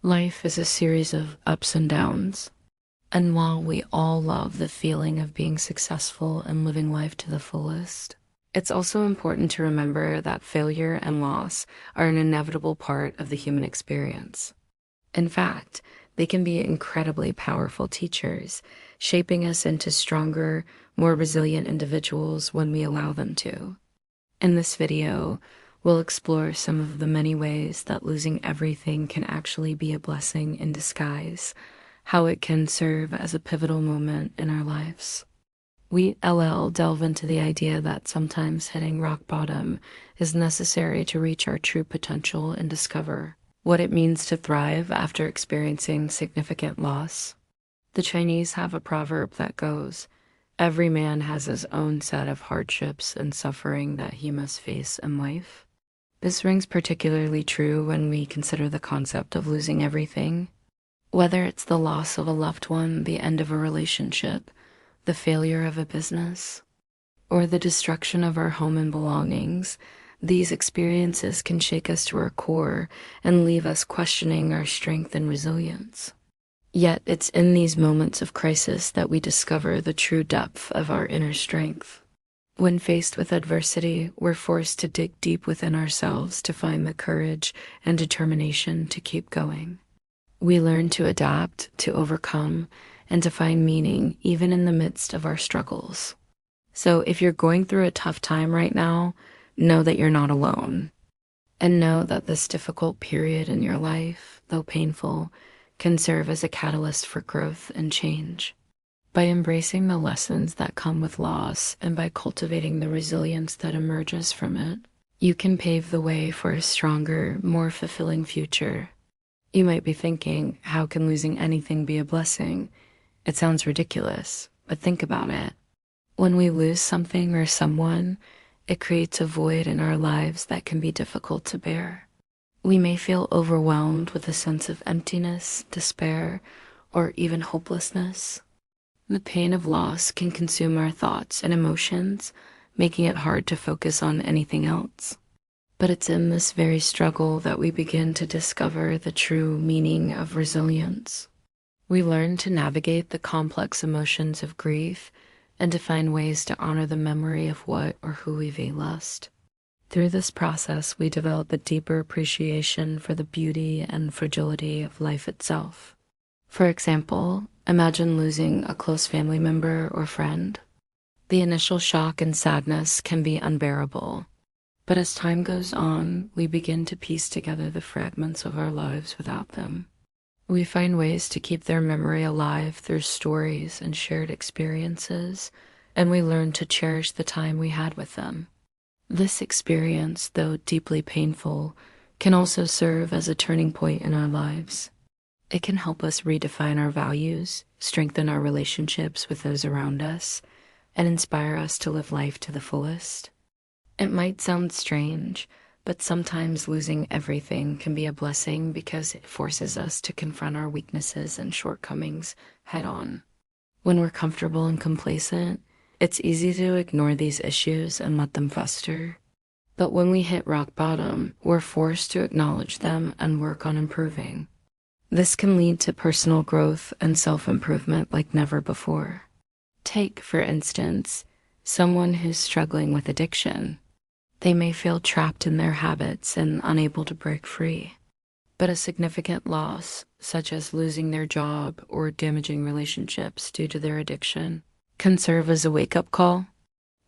Life is a series of ups and downs, and while we all love the feeling of being successful and living life to the fullest, it's also important to remember that failure and loss are an inevitable part of the human experience. In fact, they can be incredibly powerful teachers, shaping us into stronger, more resilient individuals when we allow them to. In this video, we'll explore some of the many ways that losing everything can actually be a blessing in disguise, how it can serve as a pivotal moment in our lives. We delve into the idea that sometimes hitting rock bottom is necessary to reach our true potential and discover what it means to thrive after experiencing significant loss. The Chinese have a proverb that goes, "Every man has his own set of hardships and suffering that he must face in life." This rings particularly true when we consider the concept of losing everything. Whether it's the loss of a loved one, the end of a relationship, the failure of a business, or the destruction of our home and belongings, these experiences can shake us to our core and leave us questioning our strength and resilience. Yet it's in these moments of crisis that we discover the true depth of our inner strength. When faced with adversity, we're forced to dig deep within ourselves to find the courage and determination to keep going. We learn to adapt, to overcome, and to find meaning even in the midst of our struggles. So if you're going through a tough time right now, know that you're not alone. And know that this difficult period in your life, though painful, can serve as a catalyst for growth and change. By embracing the lessons that come with loss and by cultivating the resilience that emerges from it, you can pave the way for a stronger, more fulfilling future. You might be thinking, how can losing anything be a blessing? It sounds ridiculous, but think about it. When we lose something or someone, it creates a void in our lives that can be difficult to bear. We may feel overwhelmed with a sense of emptiness, despair, or even hopelessness. The pain of loss can consume our thoughts and emotions, making it hard to focus on anything else. But it's in this very struggle that we begin to discover the true meaning of resilience. We learn to navigate the complex emotions of grief and to find ways to honor the memory of what or who we've lost. Through this process, we develop a deeper appreciation for the beauty and fragility of life itself. For example, imagine losing a close family member or friend. The initial shock and sadness can be unbearable, but as time goes on, we begin to piece together the fragments of our lives without them. We find ways to keep their memory alive through stories and shared experiences, and we learn to cherish the time we had with them. This experience, though deeply painful, can also serve as a turning point in our lives. It can help us redefine our values, strengthen our relationships with those around us, and inspire us to live life to the fullest. It might sound strange, but sometimes losing everything can be a blessing because it forces us to confront our weaknesses and shortcomings head on. When we're comfortable and complacent, it's easy to ignore these issues and let them fester. But when we hit rock bottom, we're forced to acknowledge them and work on improving. This can lead to personal growth and self-improvement like never before. Take, for instance, someone who's struggling with addiction. They may feel trapped in their habits and unable to break free. But a significant loss, such as losing their job or damaging relationships due to their addiction, can serve as a wake-up call.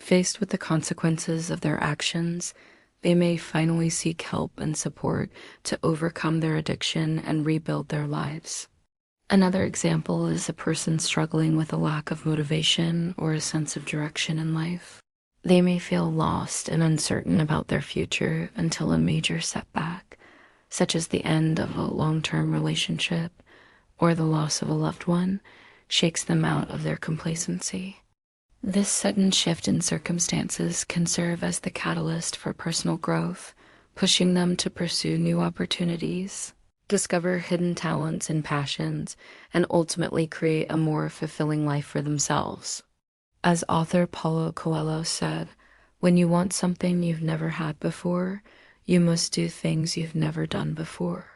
Faced with the consequences of their actions, they may finally seek help and support to overcome their addiction and rebuild their lives. Another example is a person struggling with a lack of motivation or a sense of direction in life. They may feel lost and uncertain about their future until a major setback, such as the end of a long-term relationship or the loss of a loved one, shakes them out of their complacency. This sudden shift in circumstances can serve as the catalyst for personal growth, pushing them to pursue new opportunities, discover hidden talents and passions, and ultimately create a more fulfilling life for themselves. As author Paulo Coelho said, "When you want something you've never had before, you must do things you've never done before."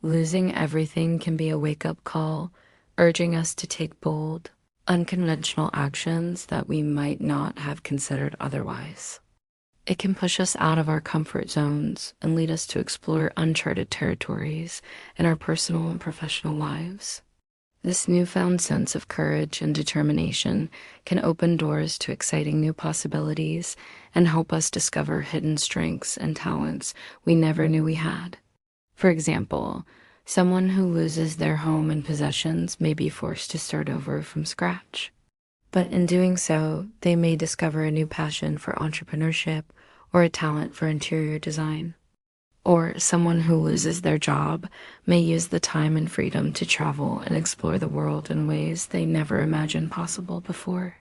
Losing everything can be a wake-up call, urging us to take bold, unconventional actions that we might not have considered otherwise. It can push us out of our comfort zones and lead us to explore uncharted territories in our personal and professional lives. This newfound sense of courage and determination can open doors to exciting new possibilities and help us discover hidden strengths and talents we never knew we had. For example, someone who loses their home and possessions may be forced to start over from scratch. But in doing so, they may discover a new passion for entrepreneurship or a talent for interior design. Or someone who loses their job may use the time and freedom to travel and explore the world in ways they never imagined possible before.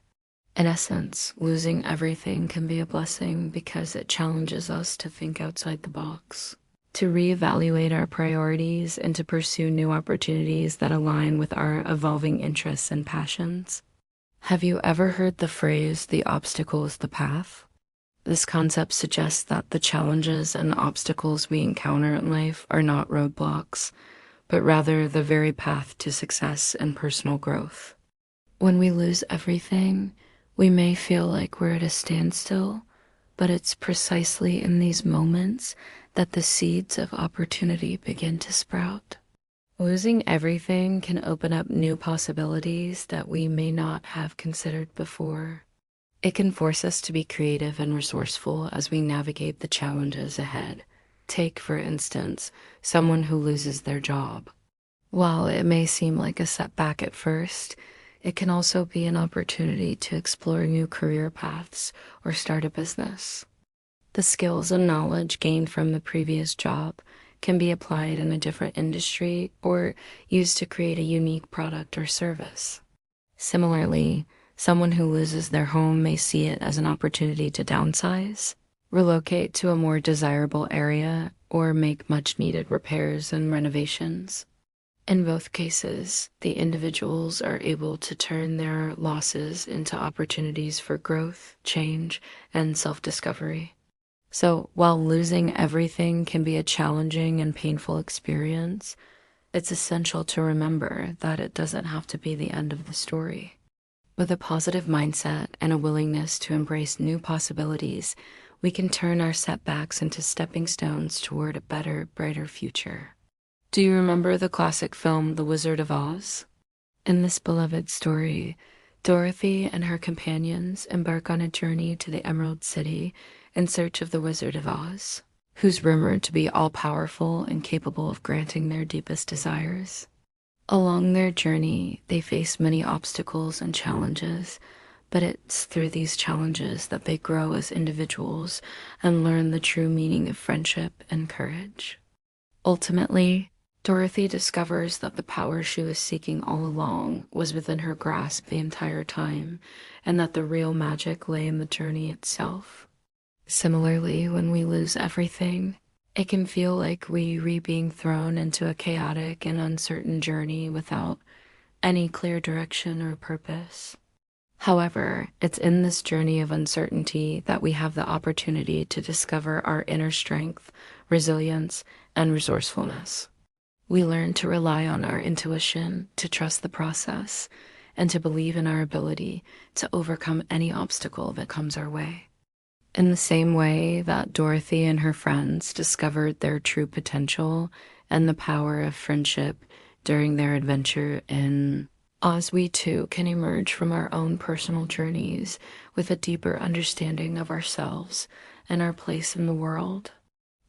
In essence, losing everything can be a blessing because it challenges us to think outside the box, to reevaluate our priorities, and to pursue new opportunities that align with our evolving interests and passions. Have you ever heard the phrase, "the obstacle is the path"? This concept suggests that the challenges and obstacles we encounter in life are not roadblocks, but rather the very path to success and personal growth. When we lose everything, we may feel like we're at a standstill, but it's precisely in these moments that the seeds of opportunity begin to sprout. Losing everything can open up new possibilities that we may not have considered before. It can force us to be creative and resourceful as we navigate the challenges ahead. Take, for instance, someone who loses their job. While it may seem like a setback at first, it can also be an opportunity to explore new career paths or start a business. The skills and knowledge gained from the previous job can be applied in a different industry or used to create a unique product or service. Similarly, someone who loses their home may see it as an opportunity to downsize, relocate to a more desirable area, or make much-needed repairs and renovations. In both cases, the individuals are able to turn their losses into opportunities for growth, change, and self-discovery. So, while losing everything can be a challenging and painful experience, it's essential to remember that it doesn't have to be the end of the story. With a positive mindset and a willingness to embrace new possibilities, we can turn our setbacks into stepping stones toward a better, brighter future. Do you remember the classic film The Wizard of Oz? In this beloved story, Dorothy and her companions embark on a journey to the Emerald City in search of the Wizard of Oz, who's rumored to be all-powerful and capable of granting their deepest desires. Along their journey, they face many obstacles and challenges, but it's through these challenges that they grow as individuals and learn the true meaning of friendship and courage. Ultimately, Dorothy discovers that the power she was seeking all along was within her grasp the entire time, and that the real magic lay in the journey itself. Similarly, when we lose everything, it can feel like we're being thrown into a chaotic and uncertain journey without any clear direction or purpose. However, it's in this journey of uncertainty that we have the opportunity to discover our inner strength, resilience, and resourcefulness. We learn to rely on our intuition, to trust the process, and to believe in our ability to overcome any obstacle that comes our way. In the same way that Dorothy and her friends discovered their true potential and the power of friendship during their adventure in Oz, we too can emerge from our own personal journeys with a deeper understanding of ourselves and our place in the world.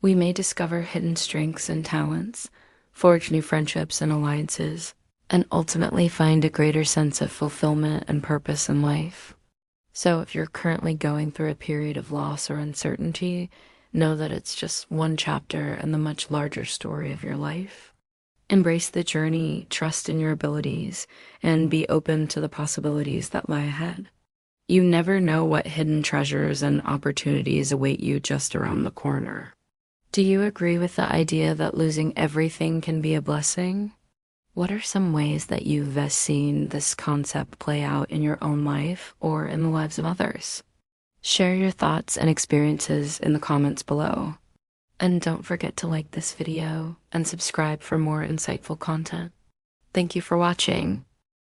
We may discover hidden strengths and talents, forge new friendships and alliances, and ultimately find a greater sense of fulfillment and purpose in life. So if you're currently going through a period of loss or uncertainty, know that it's just one chapter in the much larger story of your life. Embrace the journey, trust in your abilities, and be open to the possibilities that lie ahead. You never know what hidden treasures and opportunities await you just around the corner. Do you agree with the idea that losing everything can be a blessing? What are some ways that you've seen this concept play out in your own life or in the lives of others? Share your thoughts and experiences in the comments below. And don't forget to like this video and subscribe for more insightful content. Thank you for watching.